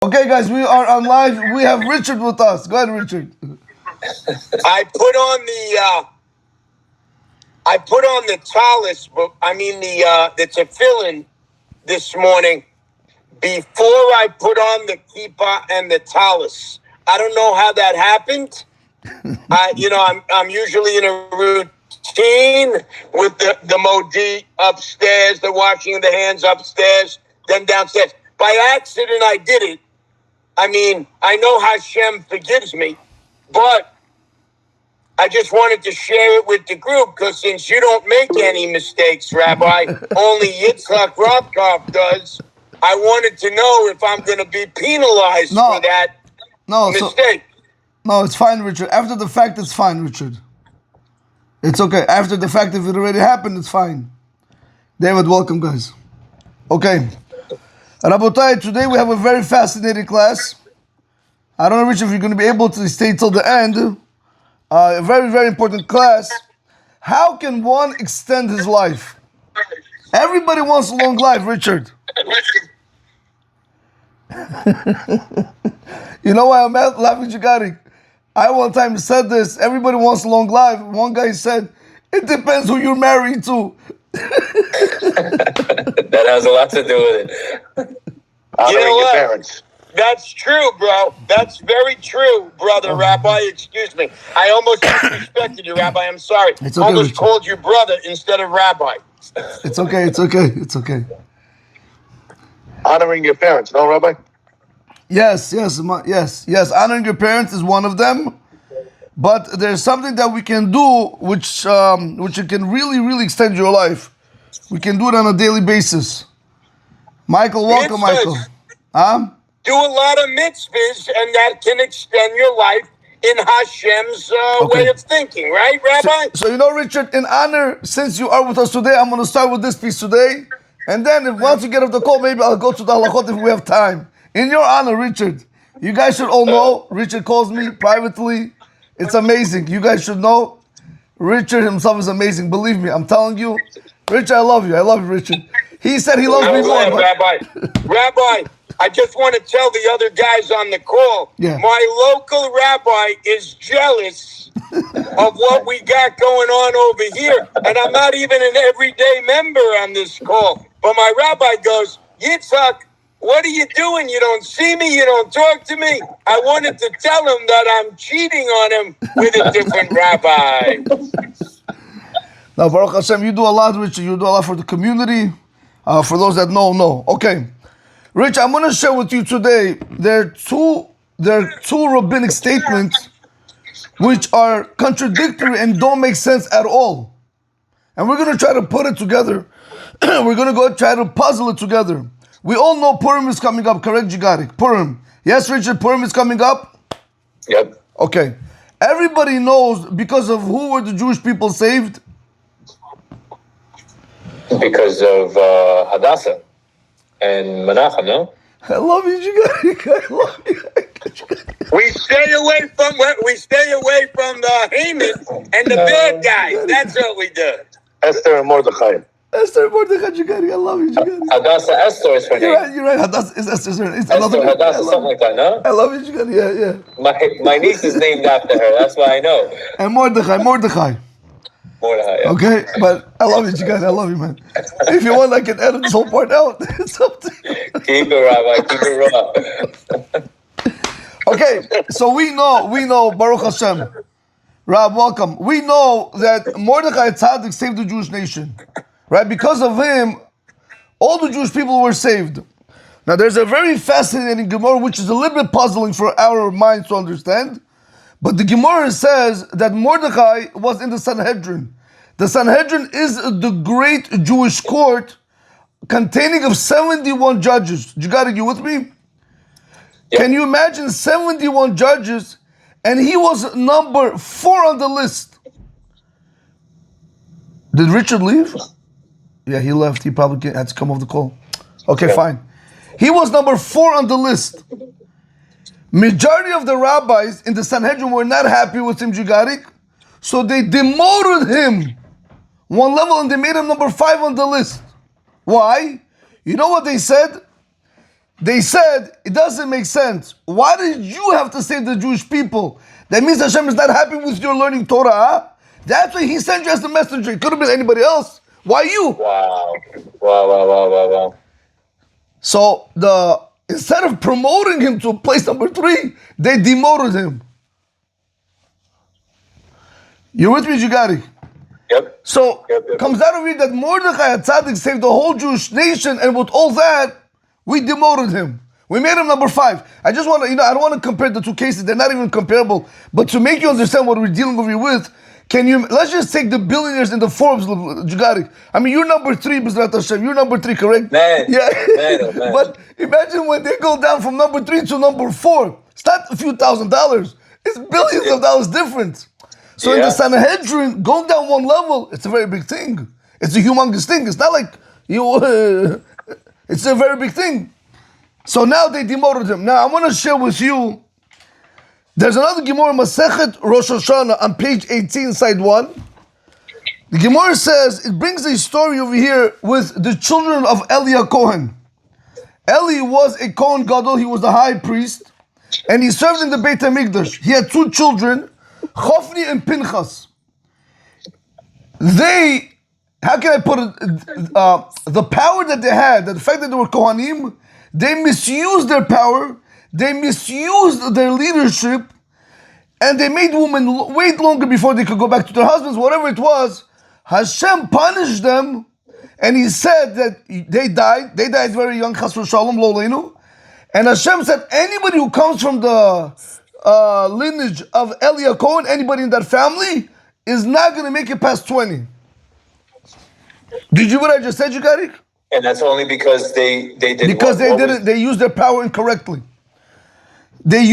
Okay, guys, we are on live. We have Richard with us. Go ahead, Richard. I put on the tallis, but the tefillin this morning before I put on the kippah and the tallis. I don't know how that happened. I'm usually in a routine with the modi upstairs, the washing of the hands upstairs, then downstairs. By accident, I did it. I know Hashem forgives me, but I just wanted to share it with the group because since you don't make any mistakes, Rabbi, only Yitzhak Ravkov does, I wanted to know if I'm going to be penalized for that mistake. No, it's fine, Richard. After the fact, it's fine, Richard. It's okay. After the fact, if it already happened, it's fine. David, welcome, guys. Okay. Rabotai, today we have a very fascinating class. I don't know, Richard, if you're going to be able to stay till the end. A very, very important class. How can one extend his life? Everybody wants a long life, Richard. You know why I'm laughing, Jigari? I one time said this. Everybody wants a long life. One guy said, it depends who you're married to. That has a lot to do with it. Honoring your parents. That's true, bro. That's very true, brother, Rabbi. Excuse me. I almost disrespected you, Rabbi. I'm sorry. It's okay, almost Richard. called you brother instead of Rabbi. It's okay. It's okay. It's okay. Honoring your parents, no, Rabbi? Yes. Honoring your parents is one of them. But there's something that we can do which it can really, really extend your life. We can do it on a daily basis. Michael, welcome, Michael. Do a lot of mitzvahs, and that can extend your life in Hashem's way of thinking, right, Rabbi? So you know, Richard, in honor, since you are with us today, I'm going to start with this piece today. And then once you get off the call, maybe I'll go to the halachot if we have time. In your honor, Richard, you guys should all know, Richard calls me privately. It's amazing. You guys should know, Richard himself is amazing. Believe me, I'm telling you. Richard, I love you. I love you, Richard. He said he loves me more. Rabbi, I just want to tell the other guys on the call, my local rabbi is jealous of what we got going on over here. And I'm not even an everyday member on this call. But my rabbi goes, Yitzhak, what are you doing? You don't see me. You don't talk to me. I wanted to tell him that I'm cheating on him with a different rabbi. Now, Baruch Hashem, you do a lot, Richard. You do a lot for the community. For those that know. Okay. Rich, I'm going to share with you today, there are two rabbinic statements which are contradictory and don't make sense at all. And we're going to try to put it together. We're going to go try to puzzle it together. We all know Purim is coming up, correct, Jigarik? Purim. Yes, Richard, Purim is coming up? Yep. Okay. Everybody knows because of who were the Jewish people saved? Because of Hadassah and Menachem, no? I love you, Jigarik. I love you. We stay away from the Haman and the bad guys. That's what we do. Esther and Mordechai. Esther Mordechai, Jigari. I love you, Jigari. Hadassah Esther is her name. You're right. Hadassah is Esther's her name. It's Esther, Hadassah, something like that, no? I love you, Jigari. Yeah. My niece is named after her. That's why I know. And Mordechai. Mordechai, yeah. Okay, but I love you, Jigari. I love you, man. If you want, I can edit this whole part out. It's up to you. Keep it, Rabbi. Keep it raw. Okay, so we know, Baruch Hashem. Rab, welcome. We know that Mordechai Tzaddik saved the Jewish nation. Right? Because of him, all the Jewish people were saved. Now, there's a very fascinating Gemara, which is a little bit puzzling for our minds to understand. But the Gemara says that Mordechai was in the Sanhedrin. The Sanhedrin is the great Jewish court containing of 71 judges. You with me? Yep. Can you imagine 71 judges, and he was number 4 on the list? Did Richard leave? Yeah, he left. He probably had to come off the call. Okay, fine. He was number 4 on the list. Majority of the rabbis in the Sanhedrin were not happy with him, Jigarik, so they demoted him one level and they made him number 5 on the list. Why? You know what they said? They said, it doesn't make sense. Why did you have to save the Jewish people? That means Hashem is not happy with your learning Torah. Huh? That's why he sent you as the messenger. It could have been anybody else. Why you? Wow. So instead of promoting him to place number 3, they demoted him. You with me, Jigari? Yep. So Yep. comes out of it that Mordechai HaTzadik saved the whole Jewish nation, and with all that, we demoted him. We made him number 5. I just want to, I don't want to compare the two cases. They're not even comparable. But to make you understand what we're dealing over here with, let's just take the billionaires in the Forbes, Jugari. I mean, you're number 3, B'ezrat Hashem. You're number 3, correct? Man. Yeah. Man. But imagine when they go down from number 3 to number 4. It's not a few $1,000s. It's billions of dollars difference. So in the Sanhedrin, going down one level, it's a very big thing. It's a humongous thing. It's not like it's a very big thing. So now they demoted him. Now I want to share with you, there's another Gemara, Masechet Rosh Hashanah, on page 18, side 1. The Gemara says, it brings a story over here with the children of Eli Cohen. Eli was a Cohen Gadol, he was the high priest, and he served in the Beit HaMikdash. He had 2 children, Chofni and Pinchas. They, how can I put it, the power that they had, the fact that they were Kohanim, they misused their power, they misused their leadership, and they made women wait longer before they could go back to their husbands, whatever it was. Hashem punished them, and he said that they died very young, Chas v'Shalom, lo leinu. And Hashem said, anybody who comes from the lineage of Eli Cohen, anybody in that family, is not going to make it past 20. Did you what I just said, Yikarik? And that's only because they didn't. Because they used their power incorrectly. They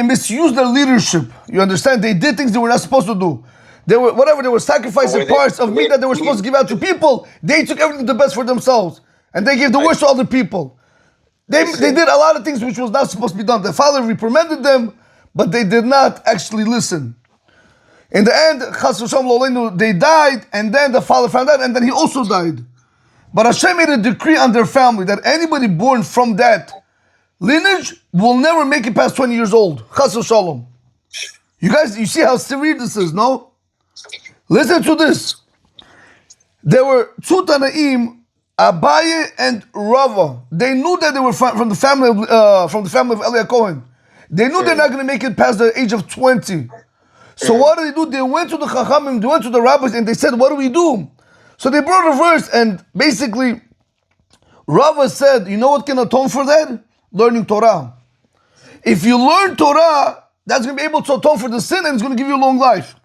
misused their leadership. You understand? They did things they were not supposed to do. They were sacrificing parts of meat that they were supposed to give out to people. They took everything the best for themselves. And they gave the worst to other people. They did a lot of things which was not supposed to be done. The father reprimanded them, but they did not actually listen. In the end, Chas v'Shalom, they died, and then the father found out, and then he also died. But Hashem made a decree on their family that anybody born from that lineage will never make it past 20 years old. Chas v'Shalom. You guys, you see how severe this is, no? Listen to this. There were 2 Tanaim, Abaye and Rava. They knew that they were from the family of Eli Cohen. They knew they're not going to make it past the age of 20. So what did they do? They went to the Chachamim, they went to the rabbis, and they said, what do we do? So they brought a verse, and basically, Rava said, you know what can atone for that? Learning Torah. If you learn Torah, that's going to be able to atone for the sin, and it's going to give you a long life.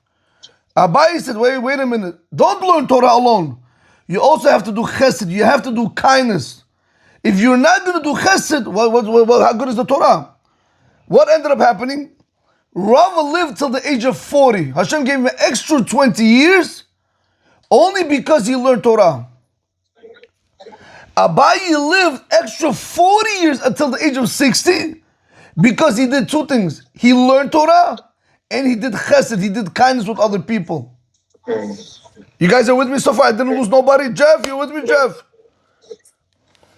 Abaye said, wait a minute. Don't learn Torah alone. You also have to do chesed. You have to do kindness. If you're not going to do chesed, how good is the Torah? What ended up happening? Rava lived till the age of 40. Hashem gave him an extra 20 years only because he learned Torah. Abaye lived extra 40 years until the age of 60 because he did 2 things. He learned Torah and he did chesed. He did kindness with other people. You guys are with me so far? I didn't lose nobody. Jeff, you with me, Jeff?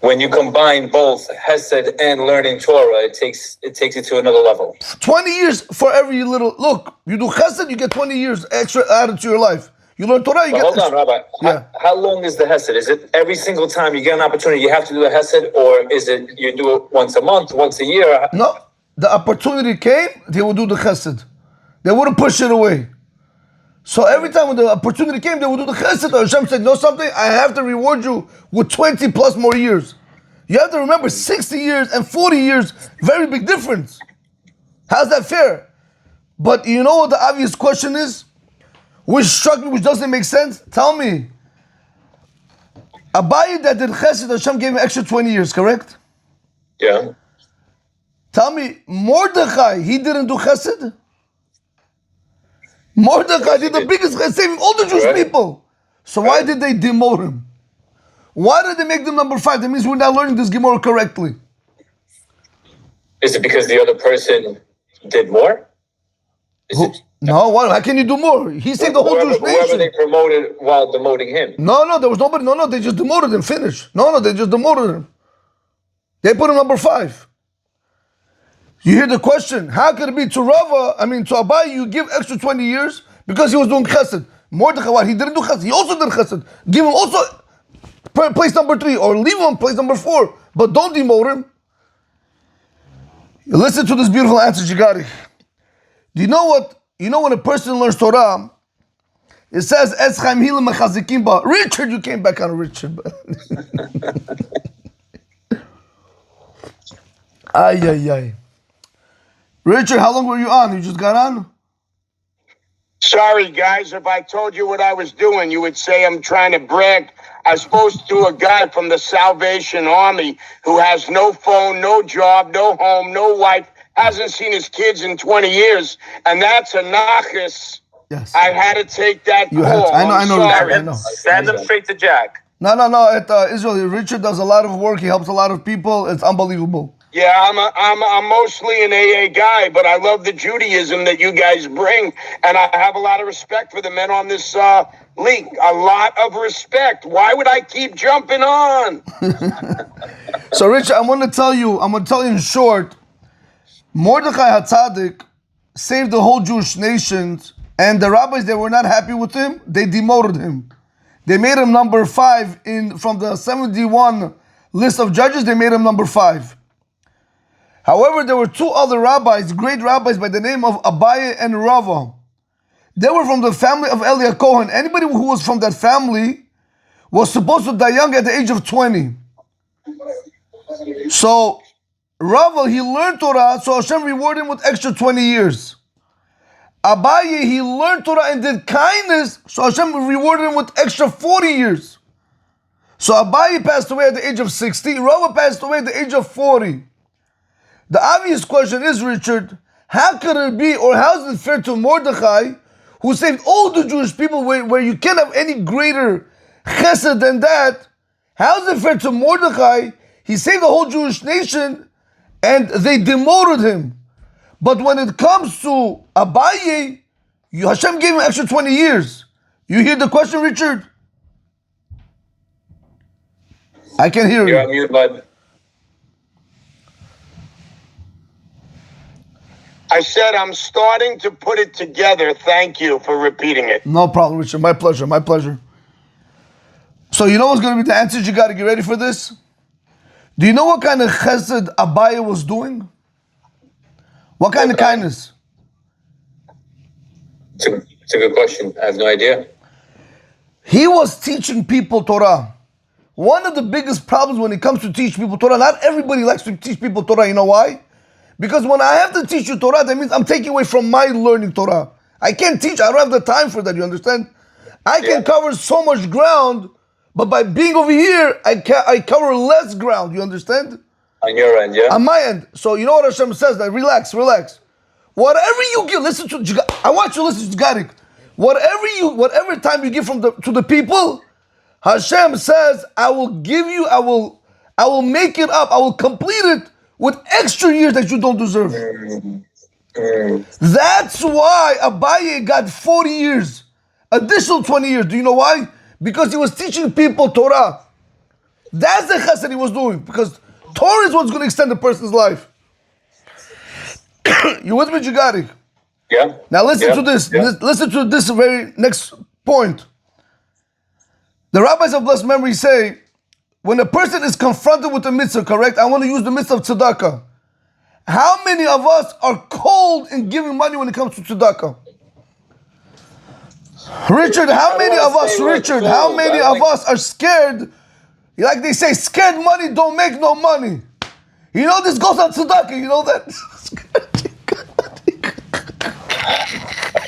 When you combine both Hesed and learning Torah, it takes you to another level. 20 years for every little... Look, you do Chesed, you get 20 years extra added to your life. You learn Torah, you get... Hold on, Rabbi. Yeah. How long is the Hesed? Is it every single time you get an opportunity you have to do the Hesed, or is it you do it once a month, once a year? No, the opportunity came, they would do the Chesed. They wouldn't push it away. So every time when the opportunity came, they would do the Chesed. Hashem said, know something? I have to reward you with 20 plus more years. You have to remember 60 years and 40 years, very big difference. How's that fair? But you know what the obvious question is? Which struck me, which doesn't make sense? Tell me. Abaye that did Chesed, Hashem gave him extra 20 years, correct? Yeah. Tell me, Mordechai, he didn't do Chesed? Mordechai did the biggest Chesed, saving all the Jewish people. So why did they demote him? Why did they make them number 5? That means we're not learning this Gemara correctly. Is it because the other person did more? No, what? How can you do more? He saved the whole Jewish nation. Whoever they promoted while demoting him. No, there was nobody. No, they just demoted him. Finish. No, they just demoted him. They put him number 5. You hear the question, how could it be to Abaye, you give extra 20 years because he was doing chesed? Mordechai, what? He didn't do chesed. He also did chesed. Give him also place number 3 or leave him place number 4. But don't demote him. Listen to this beautiful answer, Jigari. Do you know what? You know when a person learns Torah, it says, Es Chaim Igal mechazikim ba. Richard, you came back on Richard. Ay. Richard, how long were you on? You just got on? Sorry, guys. If I told you what I was doing, you would say I'm trying to brag. I spoke to a guy from the Salvation Army who has no phone, no job, no home, no wife, hasn't seen his kids in 20 years, and that's a nachas. Yes. I had to take that You call. I know. Sorry. I know. Send them straight to Jack. No. At Israel, Richard does a lot of work. He helps a lot of people. It's unbelievable. Yeah, I'm mostly an AA guy, but I love the Judaism that you guys bring, and I have a lot of respect for the men on this league. A lot of respect. Why would I keep jumping on? So, Richard, I'm going to tell you in short, Mordechai HaTzadik saved the whole Jewish nation, and the rabbis that were not happy with him, they demoted him. They made him number 5 from the 71 list of judges. They made him number 5. However, there were 2 other rabbis, great rabbis by the name of Abaye and Rava. They were from the family of Elia Cohen. Anybody who was from that family was supposed to die young at the age of 20. So, Rava, he learned Torah, so Hashem rewarded him with extra 20 years. Abaye, he learned Torah and did kindness, so Hashem rewarded him with extra 40 years. So Abaye passed away at the age of 60, Rava passed away at the age of 40. The obvious question is, Richard, how could it be, or how is it fair to Mordechai, who saved all the Jewish people where you can't have any greater chesed than that? How is it fair to Mordechai? He saved the whole Jewish nation and they demoted him. But when it comes to Abaye, Hashem gave him extra 20 years. You hear the question, Richard? I can hear you. You're on mute, bud. I said I'm starting to put it together. Thank you for repeating it. No problem, Richard. My pleasure. So you know what's going to be the answers? You got to get ready for this. Do you know what kind of chesed Abaye was doing? What kind of kindness? It's a good question. I have no idea. He was teaching people Torah. One of the biggest problems when it comes to teach people Torah, not everybody likes to teach people Torah. You know why? Because when I have to teach you Torah, that means I'm taking away from my learning Torah. I can't teach. I don't have the time for that. You understand? I can cover so much ground, but by being over here, I cover less ground. You understand? On your end, yeah? On my end. So you know what Hashem says? That relax. Whatever you give, listen to. I want you to listen to Garik. Whatever time you give to the people, Hashem says, I will give you. I will make it up. I will complete it with extra years that you don't deserve. That's why Abaye got 40 years, additional 20 years. Do you know why? Because he was teaching people Torah. That's the chesed he was doing, because Torah is what's going to extend a person's life. You with me, Jigari? Yeah. Now listen to this. Yeah. Listen to this very next point. The rabbis of blessed memory say, when a person is confronted with a mitzvah, correct? I want to use the mitzvah of tzedakah. How many of us are cold in giving money when it comes to tzedakah? Richard, how many of us are scared? Like they say, scared money don't make no money. You know this goes on tzedakah, you know that?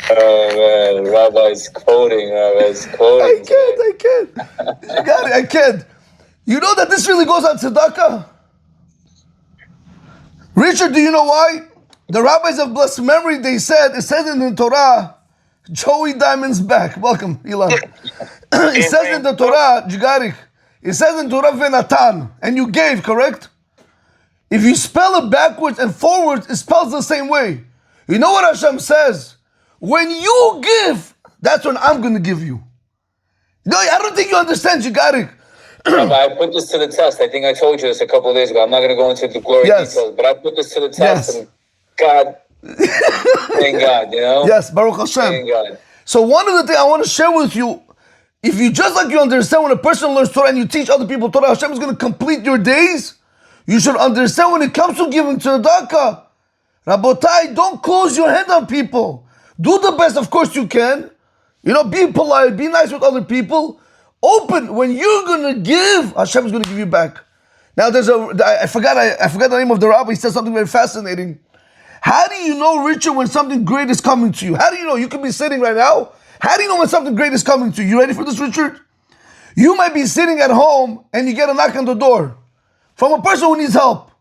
Oh man, Rabbi's quoting. I can't. You got it, I can't. You know that this really goes on tzedakah? Richard, do you know why? The rabbis of blessed memory, it says in the Torah, Joey Diamond's back. Welcome, Elon. It says in the Torah, Jigarich, it says in Torah Venatan, and you gave, correct? If you spell it backwards and forwards, it spells the same way. You know what Hashem says? When you give, that's when I'm going to give you. No, I don't think you understand, Jigarich. Rabbi, I put this to the test. I think I told you this a couple of days ago. I'm not going to go into the glory details, but I put this to the test, and God, thank God, you know? Yes, Baruch Hashem. Thank God. So one of the things I want to share with you, if you just like you understand when a person learns Torah and you teach other people Torah, Hashem is going to complete your days. You should understand when it comes to giving tzedakah. Rabotai, don't close your hand on people. Do the best, of course you can. You know, be polite, be nice with other people. Open. When you're going to give, Hashem is going to give you back. Now I forgot the name of the rabbi. He said something very fascinating. How do you know, Richard, when something great is coming to you? How do you know? You could be sitting right now. How do you know when something great is coming to you? You ready for this, Richard? You might be sitting at home and you get a knock on the door from a person who needs help.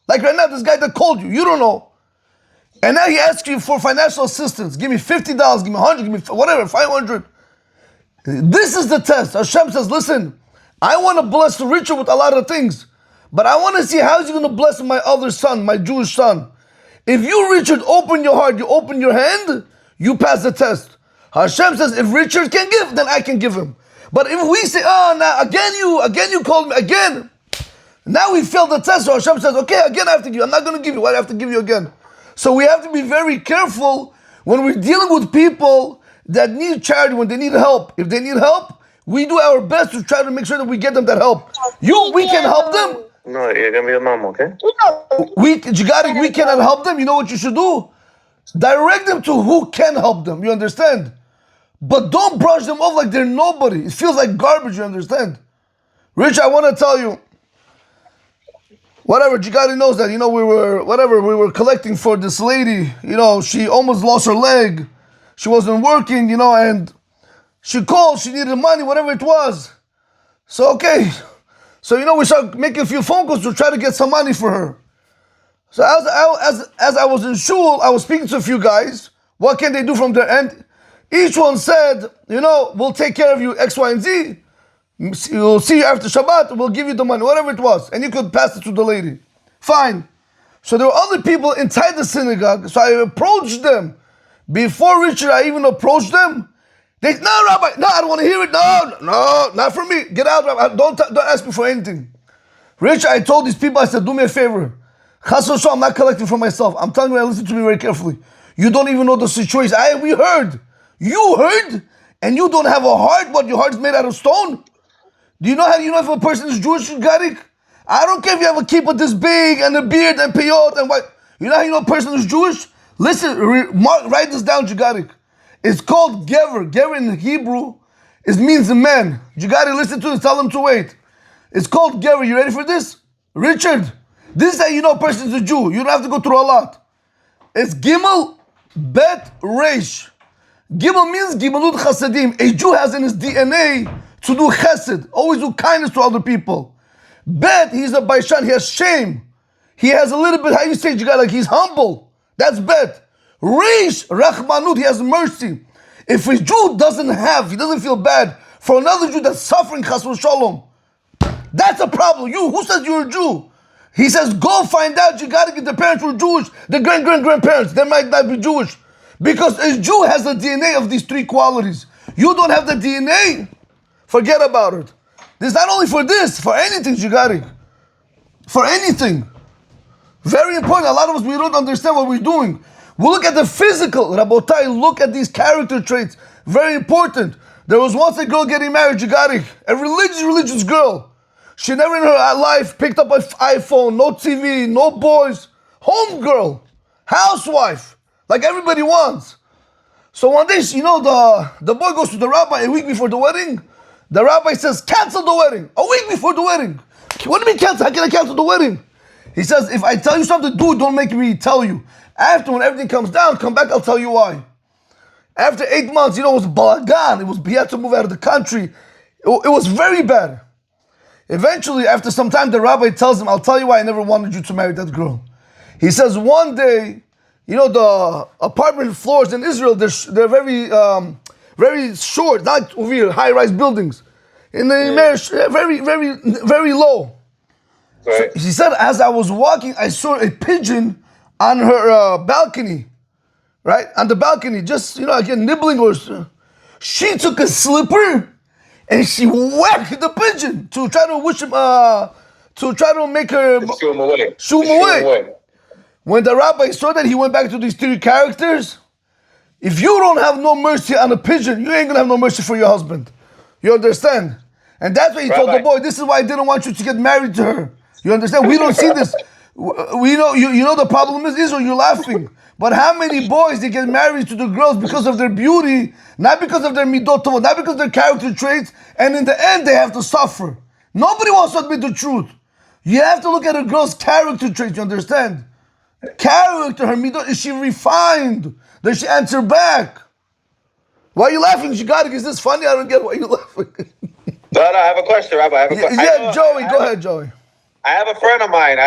Like right now, this guy that called you, you don't know. And now he asks you for financial assistance. Give me $50, give me 100, give me whatever, 500. This is the test. Hashem says, listen, I want to bless Richard with a lot of things, but I want to see how is he going to bless my other son, my Jewish son. If you, Richard, open your heart, you open your hand, you pass the test. Hashem says, if Richard can give, then I can give him. But if we say, oh, now again you called me, again. Now we failed the test, so Hashem says, okay, again I have to give you. I'm not going to give you. Why do I have to give you again? So we have to be very careful when we're dealing with people that need charity, when they need help. If they need help, we do our best to try to make sure that we get them that help. We can help them. No, you're gonna be a mom, okay? We cannot help them. You know what you should do? Direct them to who can help them. You understand? But don't brush them off like they're nobody. It feels like garbage, you understand? Rich, I want to tell you, whatever, Jigari knows that, you know, we were collecting for this lady, you know, she almost lost her leg. She wasn't working, you know, and she called, she needed money, whatever it was. So, okay. So, you know, we started making a few phone calls to try to get some money for her. So as I was in shul, I was speaking to a few guys. What can they do from their end? Each one said, you know, we'll take care of you X, Y, and Z. We'll see you after Shabbat. We'll give you the money, whatever it was. And you could pass it to the lady. Fine. So there were other people inside the synagogue. So I approached them. Before Richard, I even approached them. They, no, Rabbi, no, I don't want to hear it. No, not for me. Get out, Rabbi. Don't ask me for anything. Richard, I told these people, I said, do me a favor. Chas v'shalom, I'm not collecting for myself. I'm telling you, listen to me very carefully. You don't even know the situation. We heard. You heard, and you don't have a heart. What, your heart is made out of stone? Do you know how you know if a person is Jewish, Garik? I don't care if you have a kippah this big and a beard and peyot and what. You know how you know a person is Jewish? Listen, write this down, Jagarik. It's called Gever. Gever in Hebrew means a man. You gotta listen to this, tell them to wait. It's called Gever. You ready for this? Richard, this is how you know a person is a Jew. You don't have to go through a lot. It's Gimel, Bet, Reish. Gimel means Gimelut Chasadim. A Jew has in his DNA to do chesed, always do kindness to other people. Bet, he's a Baishan, he has shame. He has a little bit, how you say, you got like he's humble. That's bet. Reish, Rachmanut, he has mercy. If a Jew he doesn't feel bad for another Jew that's suffering, chas v'shalom, that's a problem. Who says you're a Jew? He says, go find out, you gotta get the parents were Jewish, the grandparents, they might not be Jewish. Because a Jew has the DNA of these three qualities. You don't have the DNA, forget about it. This is not only for this, for anything, Jigari. For anything. Very important. A lot of us, we don't understand what we're doing. We look at the physical. Rabotai, look at these character traits. Very important. There was once a girl getting married, Jigari. A religious girl. She never in her life picked up an iPhone, no TV, no boys. Home girl. Housewife. Like everybody wants. So one day, you know, the boy goes to the rabbi a week before the wedding. The rabbi says, cancel the wedding. A week before the wedding. What do you mean cancel? How can I cancel the wedding? He says, if I tell you something, do it, don't make me tell you. After, when everything comes down, come back, I'll tell you why. After 8 months, you know, it was balagan. He had to move out of the country. It was very bad. Eventually, after some time, the rabbi tells him, I'll tell you why I never wanted you to marry that girl. He says, one day, you know, the apartment floors in Israel, they're very, very short, not over here, high-rise buildings. And they're very low. Right. So he said, as I was walking, I saw a pigeon on her balcony, right? On the balcony, just, you know, again, nibbling or... She took a slipper and she whacked the pigeon to try to wish him, to try to make her shoo him away. Shoo him away. When the rabbi saw that, he went back to these three characters. If you don't have no mercy on a pigeon, you ain't gonna have no mercy for your husband. You understand? And that's why he told the boy, this is why I didn't want you to get married to her. You understand? We don't see this. We know you know the problem is Israel, you're laughing. But how many boys they get married to the girls because of their beauty, not because of their midot tovot, not because of their character traits, and in the end they have to suffer. Nobody wants to admit the truth. You have to look at a girl's character traits, you understand? Character, her midot, is she refined? Does she answer back? Why are you laughing? She got it. Is this funny? I don't get why you're laughing. No, I have a question, Rabbi. I have a question. Yeah, Joey, go ahead, Joey. I have a friend of mine,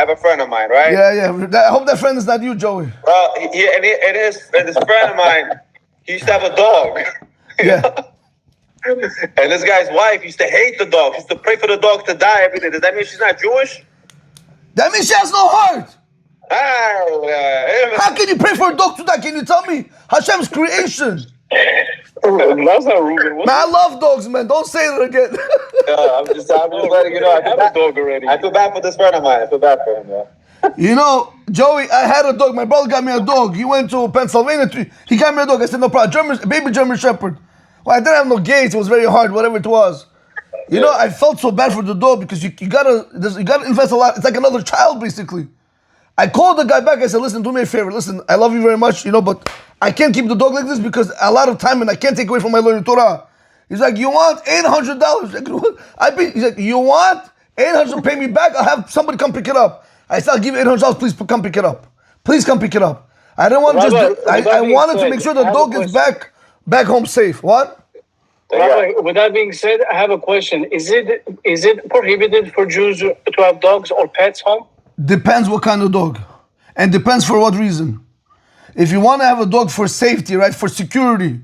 right? Yeah. I hope that friend is not you, Joey. Well, and this friend of mine, he used to have a dog. Yeah. And this guy's wife used to hate the dog. She used to pray for the dog to die every day. Does that mean she's not Jewish? That means she has no heart. How How can you pray for a dog to die? Can you tell me? Hashem's creation. That's not Ruben. Man, I love dogs, man. Don't say it again. I'm just letting you know. I have a dog already. I feel bad for this friend of mine. I feel bad for him, man. You know, Joey, I had a dog. My brother got me a dog. He went to Pennsylvania. He got me a dog. I said, no problem. Baby German Shepherd. Well, I didn't have no gates. It was very hard, whatever it was. You know, I felt so bad for the dog because you gotta invest a lot. It's like another child, basically. I called the guy back. I said, listen, do me a favor. Listen, I love you very much, you know, but I can't keep the dog like this because a lot of time and I can't take away from my learning Torah. He's like, you want $800? He's like, you want $800? Pay me back. I'll have somebody come pick it up. I said, I'll give you $800. Please come pick it up. Please come pick it up. I don't want I wanted to make sure the dog is back home safe. What? Rabbi, with that being said, I have a question. Is it prohibited for Jews to have dogs or pets home? Depends what kind of dog. And depends for what reason. If you want to have a dog for safety, right, for security,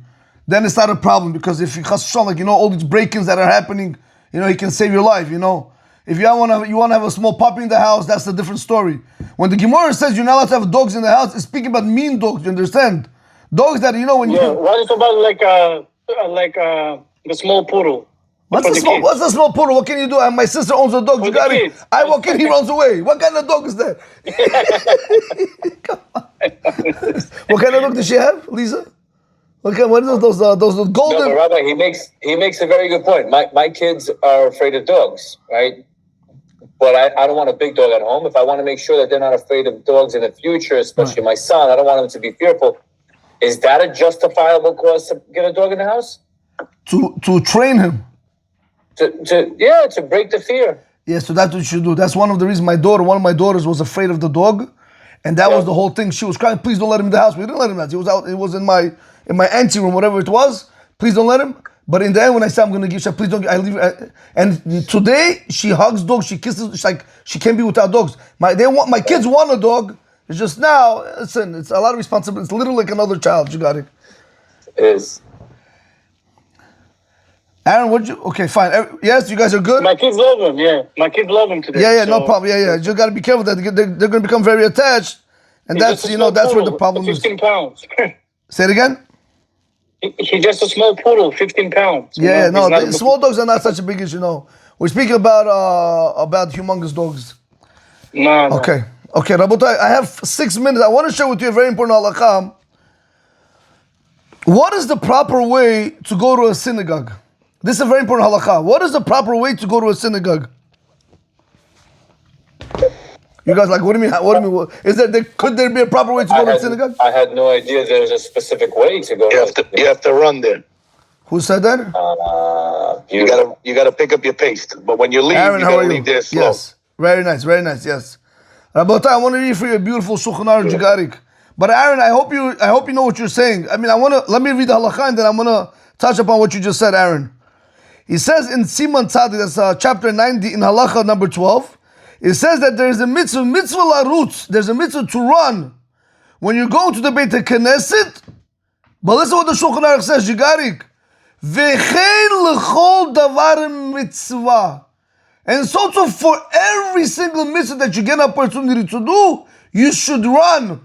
then it's not a problem because if you like, you know, all these break-ins that are happening, you know, he can save your life, you know. If you want to have a small puppy in the house, that's a different story. When the Gemara says you're not allowed to have dogs in the house, it's speaking about mean dogs, you understand? Dogs that, you know, when what is about the small poodle? What's the small poodle? What can you do? And my sister owns a dog. You got it. I walk in, he runs away. What kind of dog is that? Come on. What kind of dog does she have, Lisa? What are those golden? No, but Rabbi, he makes a very good point. My kids are afraid of dogs, right? But I don't want a big dog at home. If I want to make sure that they're not afraid of dogs in the future, especially my son, I don't want him to be fearful. Is that a cause to get a dog in the house? To train him. To break the fear. Yeah, so that's what you should do. That's one of the reasons one of my daughters was afraid of the dog. And that was the whole thing. She was crying, please don't let him in the house. We didn't let him out. He was out, it was in my anteroom, whatever it was. Please don't let him. But in the end, when I said I'm gonna give, she said, please don't, I leave. And today, she hugs dogs, she kisses, she's like, she can't be without dogs. My kids want a dog. It's just now, listen, it's a lot of responsibility. It's literally like another child, you got it. It is. Aaron, okay, fine. Yes, you guys are good? My kids love him, yeah. My kids love him today. Yeah, no problem. Yeah. You just got to be careful that they're going to become very attached. And that's where the problem 15 pounds. Say it again? He's just a small poodle, 15 pounds. Yeah, small dogs are not such a big issue, no. We're speaking about humongous dogs. No. Okay, Rabotai, I have 6 minutes. I want to share with you a very important halakha. What is the proper way to go to a synagogue? This is a very important halakha. What is the proper way to go to a synagogue? You guys what do you mean? Could there be a proper way to go to a synagogue? I had no idea there's a specific way to go. You have to run there. Who said that? You gotta pick up your pace. But when you leave, Aaron, you gotta leave there slow. Yes, very nice, yes. Rabotai, I want to read for you a beautiful Shulchan Aruch Jigarik. But Aaron, I hope you know what you're saying. I mean, let me read the halakha and then I'm gonna touch upon what you just said, Aaron. He says in Siman Tzadik, that's chapter 90 in halakha number 12. It says that there is a mitzvah larutz. There's a mitzvah to run when you're going to the Beit HaKnesset. But listen what the Shulchan Aruch says, Jigarik. V'chein l'chol davar mitzvah. And so too for every single mitzvah that you get an opportunity to do, you should run.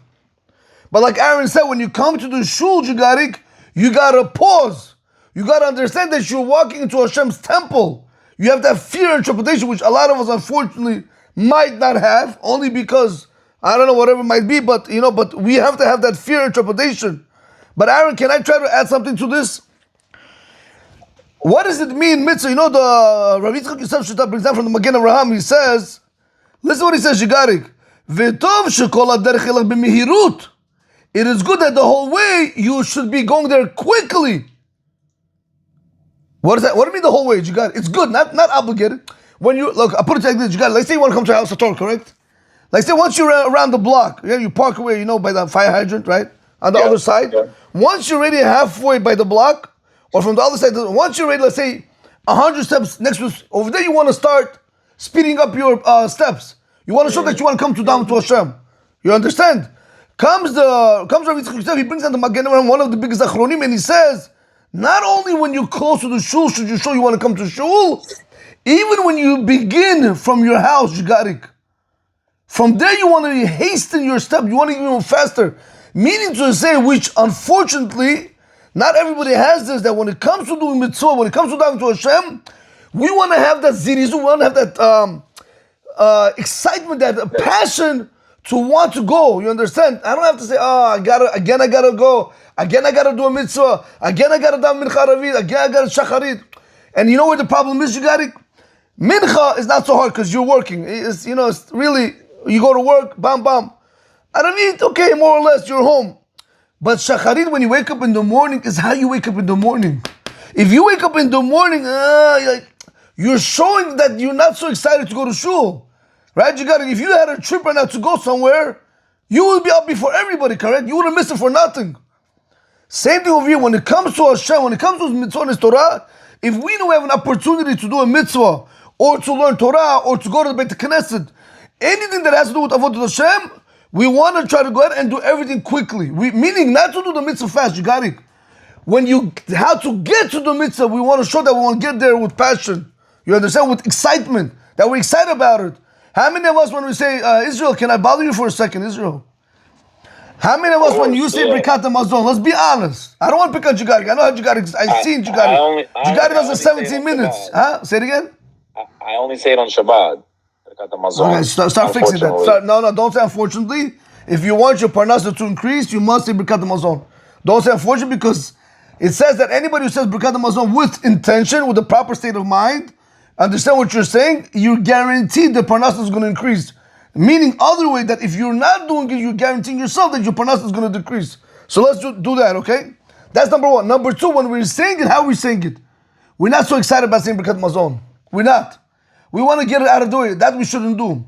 But like Aaron said, when you come to the shul, Jigarik, you gotta pause. You got to understand that you're walking into Hashem's temple. You have that fear interpretation, which a lot of us unfortunately might not have, only because, I don't know, whatever it might be, but but we have to have that fear interpretation. But Aaron, can I try to add something to this? What does it mean, mitzvah? The Rav Yitzchak Yosef Shita brings down from the Magen Avraham. He says, listen what he says, Shigarik. V'tov shekol haderech elach b'mehirut. It is good that the whole way you should be going there quickly. What is that? What do you mean the whole way, Shigarik? It's good, not obligated. When you look, I put it like this, Shigarik. Let's say you want to come to our house at Torah, correct? Like say once you're around the block, you park away, by the fire hydrant, right? On the other side. Yeah. Once you're already halfway by the block, or from the other side, once you're ready, let's say 100 steps next to over there, you want to start speeding up your steps. You want to show that you want to come down to Hashem. You understand? Comes Rav Yitzchak Yosef, he brings down the Magen Avraham, one of the biggest achronim, and he says, not only when you're close to the shul should you show you want to come to shul, even when you begin from your house, Shigarik. From there you want to hasten your step, you want to go even faster. Meaning to say, which unfortunately, not everybody has this, that when it comes to doing mitzvah, when it comes to diving to Hashem, we want to have that zirizu, we want to have that excitement, that passion to want to go. You understand? I don't have to say, I gotta go. Again, I gotta do a mitzvah. Again, I gotta daven mincha aravit. Again, I gotta shacharit. And you know where the problem is, Shigarik? Mincha is not so hard because you're working. It's really, you go to work, bam, bam. Aravit, okay, more or less, you're home. But shacharit, when you wake up in the morning, is how you wake up in the morning. If you wake up in the morning, you're showing that you're not so excited to go to shul. Right? If you had a trip right now to go somewhere, you will be up before everybody, correct? You wouldn't miss it for nothing. Same thing over here. When it comes to Hashem, when it comes to mitzvah and Torah, if we know we have an opportunity to do a mitzvah, or to learn Torah, or to go to the Beit Knesset, anything that has to do with Avodah Hashem, we want to try to go ahead and do everything quickly. Meaning not to do the mitzvah fast, you got it. How to get to the mitzvah, we want to show that we want to get there with passion. You understand? With excitement, that we're excited about it. How many of us, when we say, Israel, can I bother you for a second, Israel? How many of us, when you say Birkat HaMazon, let's be honest. I don't want to pick on Jigarik. I know how Jigarik, I've seen Jigarik. Jigarik does it 17 minutes. Huh? Say it again? I only say it on Shabbat. Okay, start fixing that. No, don't say unfortunately. If you want your parnasa to increase, you must say Birkat HaMazon. Don't say unfortunately, because it says that anybody who says Birkat HaMazon with intention, with the proper state of mind, understand what you're saying, you're guaranteed the parnasa is going to increase. Meaning other way, that if you're not doing it, you're guaranteeing yourself that your parnasa is going to decrease. So let's do that, okay? That's number one. Number two, when we're saying it, how are we saying it? We're not so excited about saying Birkat HaMazon. We're not. We want to get it out of the way. That we shouldn't do.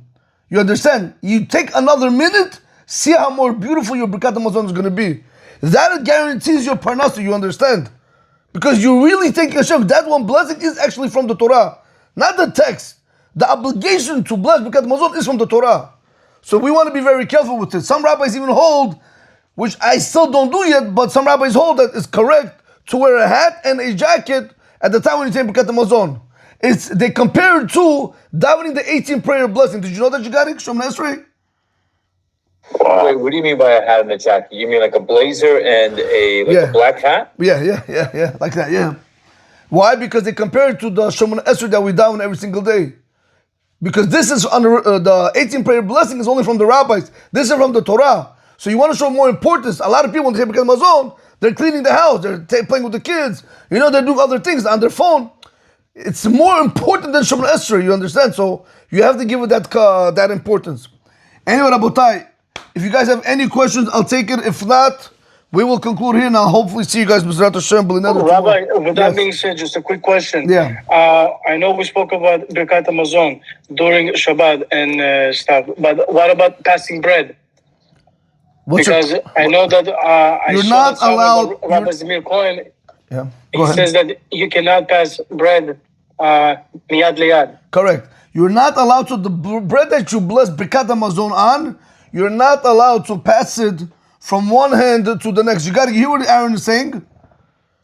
You understand? You take another minute, see how more beautiful your Birkat HaMazon is going to be. That guarantees your parnasa, you understand? Because you're really thinking, Hashem, that one blessing is actually from the Torah, not the text. The obligation to bless Birkat HaMazon is from the Torah. So we want to be very careful with it. Some rabbis even hold, which I still don't do yet, but some rabbis hold that it's correct to wear a hat and a jacket at the time when you say Birkat HaMazon. They compare it to davening the 18 prayer blessing. Did you know that, Jigarik? Shom Nesrei? Wait, what do you mean by a hat and a jacket? You mean like a blazer and a black hat? Yeah, like that, yeah. Why? Because they compare it to the Shemona Esrei that we daven every single day. Because this is under the 18 prayer blessing is only from the rabbis. This is from the Torah. So you want to show more importance. A lot of people, when they say Birkat HaMazon, they're cleaning the house, they're playing with the kids, they're doing other things on their phone. It's more important than Shemona Esrei, you understand? So you have to give it that importance. Anyway, Rabotai, if you guys have any questions, I'll take it. If not, we will conclude here, and I'll hopefully see you guys, B'ezrat Hashem. Rabbi, with that being said, just a quick question. Yeah. I know we spoke about Birkat HaMazon during Shabbat and stuff, but what about passing bread? Because I know that you're not allowed. Rabbi Zamir Cohen, he says that you cannot pass bread miyad liyad. Correct. You're not allowed to, the bread that you bless Birkat HaMazon on, you're not allowed to pass it from one hand to the next. You got to hear what Aaron is saying?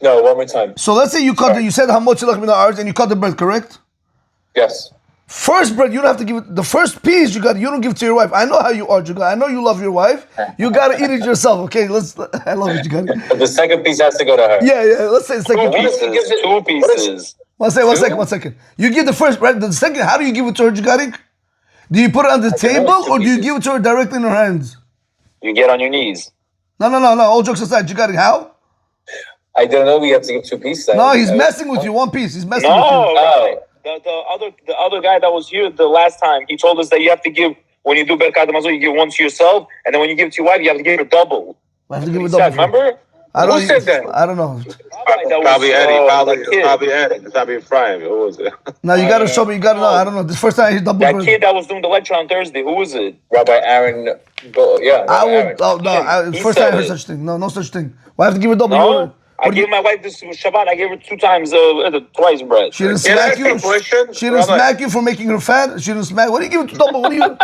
No, one more time. So let's say you said how much and you cut the bread, correct? Yes. First bread, you don't have to give it. The first piece you don't give it to your wife. I know how you are, Jugal. I know you love your wife. You gotta eat it yourself. Okay, I love it, Jugal. But the second piece has to go to her. Yeah. Let's say the second piece. Two pieces. One second. You give the first bread. The second, how do you give it to her, Jugarik? Do you put it on the table or do you give it to her directly in her hands? You get on your knees. No. All jokes aside, Jugarik, how? I don't know. We have to give two pieces. No, he's messing with you. One piece. He's messing with you. Oh. The other guy that was here the last time, he told us that you have to give, when you do Berkat Hamazon, you give one to yourself, and then when you give it to your wife, you have to give her double. I have to give it double. Remember? Who said that? I don't know. Probably Eddie. Probably Eddie. It's probably Ephraim. Who was it? No, you gotta show me. You gotta know. I don't know. This first time I hear double. That kid that was doing the lecture on Thursday, who was it? Rabbi Aaron. First time I heard such thing. No such thing. Why have to give it double? No? I gave my wife this Shabbat. I gave her twice bread. She didn't smack you. She didn't smack you for making her fat. She didn't smack. What do you give it to double? What do you?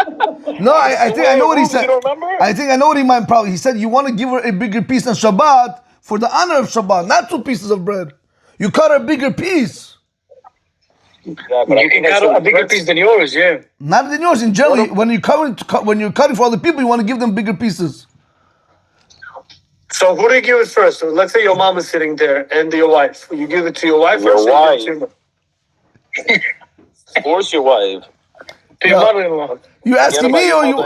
No, I think I know what he said. You don't remember? I think I know what he meant. Probably he said you want to give her a bigger piece on Shabbat for the honor of Shabbat, not 2 pieces of bread. You cut her a bigger piece. Yeah, but you can cut a bigger piece than yours, yeah. Not than yours. In general, when you're cutting for other people, you want to give them bigger pieces. So who do you give it first? So let's say your mom is sitting there and your wife. You give it to your wife Your first? wife. Or you give it to Of course, your wife. your mother-in-law? You asking me or you?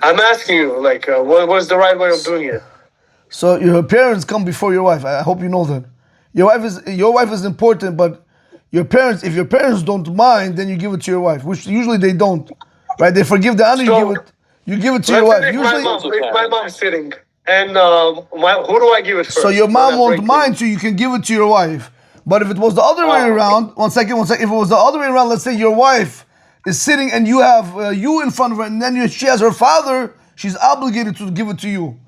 I'm asking you, what's the right way of doing it? So your parents come before your wife. I hope you know that. Your wife is important, but if your parents don't mind, then you give it to your wife, which usually they don't, right? They forgive the honor. You give it to your wife. Usually, if my mom's sitting, and who do I give it first? so your mom won't mind, so you can give it to your wife. But if it was the other way around, one second. If it was the other way around, let's say your wife is sitting and you have you in front of her, and then she has her father, she's obligated to give it to you.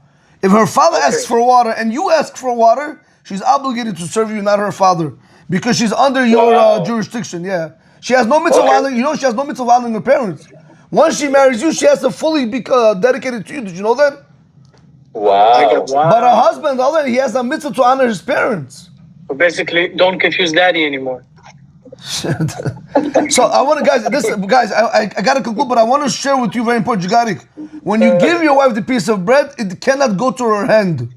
If her father asks for water and you ask for water, she's obligated to serve you, not her father, because she's under your jurisdiction. Yeah, she has no mitzvah. She has no mitzvah honoring her parents. Once she marries you, she has to fully be dedicated to you. Did you know that? Wow. But her husband, he has a mitzvah to honor his parents. So basically, don't confuse daddy anymore. So I want to, guys, I got to conclude, but I want to share with you very important, Jigarik. When you give your wife the piece of bread, it cannot go to her hand.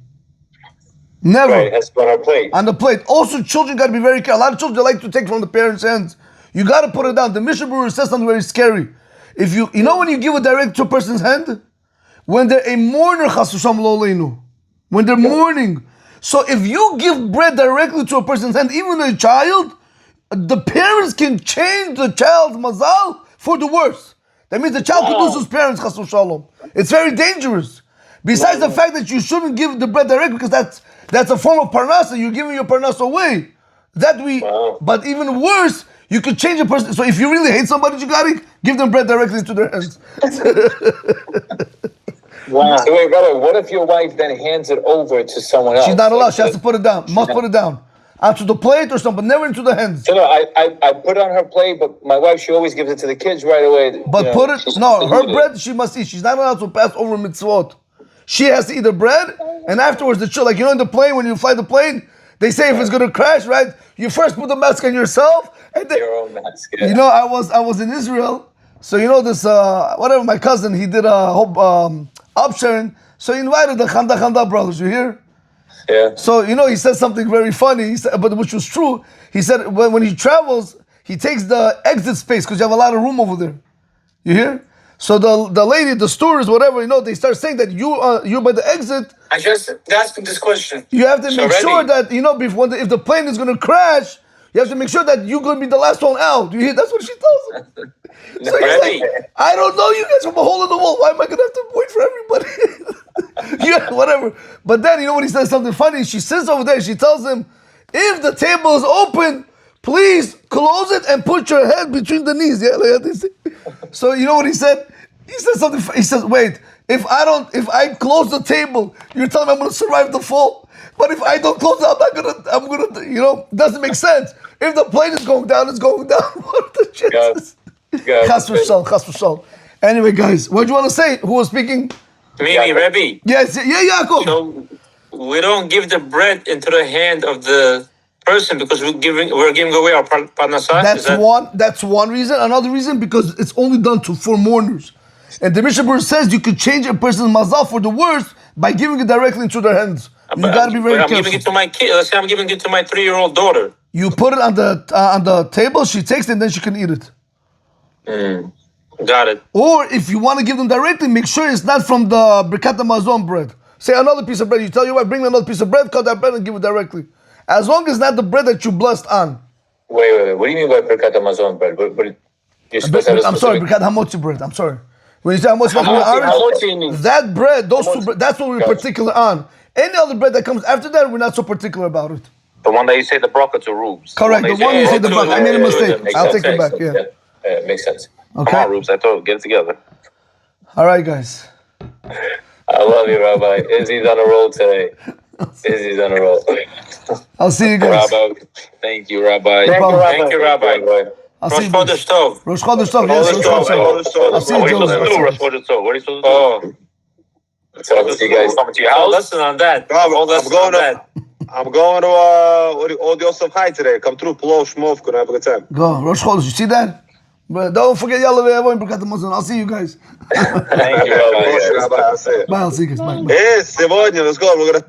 Never. Right, it has to go on her plate. On the plate. Also, children got to be very careful. A lot of children like to take from the parents' hands. You got to put it down. The Mishnah Berurah says something very scary. If you know when you give it direct to a person's hand, when they're a mourner, when they're mourning. So if you give bread directly to a person's hand, even a child, the parents can change the child's mazal for the worse. That means the child could lose his parents, chas v'shalom. It's very dangerous. Besides the fact that you shouldn't give the bread directly, because that's a form of parnasa. You're giving your parnasa away. But even worse, you could change a person. So if you really hate somebody, give them bread directly to their hands. Wow. So wait, brother, what if your wife then hands it over to someone else? She's not allowed. She has to put it down. Must put it down. Onto the plate or something, but never into the hands. So no, I put it on her plate, but my wife, she always gives it to the kids right away. But her bread she must eat. She's not allowed to pass over mitzvot. She has to eat the bread, and afterwards the child, in the plane, when you fly the plane, they say if it's gonna crash, right? You first put the mask on yourself, and then your own mask. Yeah. I was in Israel, so this my cousin, he did a whole upsharing, so he invited the Chanda brothers. You hear? Yeah. So he said something very funny. He said, but which was true. He said when he travels, he takes the exit space because you have a lot of room over there. You hear? So the lady, the stewardess, whatever, they start saying that you're by the exit. I just asked this question. You have to make sure that if the plane is going to crash, you have to make sure that you're going to be the last one out. You hear? That's what she tells him. So he's like, I don't know you guys from a hole in the wall. Why am I going to have to wait for everybody? Yeah, whatever. But then, when he says something funny, she sits over there, she tells him, if the table is open, please close it and put your head between the knees. Yeah, so you know what he said? He said something, he says, wait, if I close the table, you're telling me I'm going to survive the fall? But if I don't close it, I'm gonna, doesn't make sense. If the plane is going down, it's going down. What are the chances? Chas v'shalom. Anyway, guys, what do you want to say? Who was speaking? Me, Rebbe. Yes, yeah, Yaakov. So we don't give the bread into the hand of the person because we're giving away our parnasah. That's one reason. Another reason because it's only done for mourners. And the Mishnah Berurah says you could change a person's mazal for the worst by giving it directly into their hands. You gotta be very careful. I'm giving it to my kid. Let's say I'm giving it to my 3-year-old daughter. You put it on the table. She takes it and then she can eat it. Got it. Or if you want to give them directly, make sure it's not from the Birkat HaMazon bread. Say another piece of bread. You tell your wife, bring me another piece of bread, cut that bread and give it directly. As long as not the bread that you blessed on. Wait. What do you mean by Birkat HaMazon bread? You're supposed to have I'm sorry, Birkat HaMotzi bread. I'm sorry. When you say HaMotzi, that bread, those two bread, that's what we're particular on. Any other bread that comes after that, we're not so particular about it. The one that you say the bracha to Rubes. Correct. The one you say the bracha. I made a mistake. I'll take it back. Yeah. Makes sense. Okay. Come on, Rubes. I told you, get it together. All right, guys. I love you, Rabbi. Izzy's on a roll today. Izzy's on a roll. I'll see you guys. Rabbi. Thank you, Rabbi. Thank you, Rabbi. I'll see Rosh you guys. Chodesh Tov. Rosh Chodesh Tov. Yes, Rosh Chodesh Tov. I'll see you, What are you supposed to do, Joseph. Rosh Chodesh Tov? What are you supposed to do? So I'll see you guys. Coming to your house? Listen on that. I'm going to Old Yosef High today. Come through, Plo, Shmov, gonna have a good time. Go. Rosh Chodesh. You see that? But don't forget Yalla Ve'avo and Birkat HaMazon. I'll see you guys. Thank you, Rabbi. Rabbi, I'll say it. Bye. I'll see you guys. Bye. Yes, сегодня, let's go. We're gonna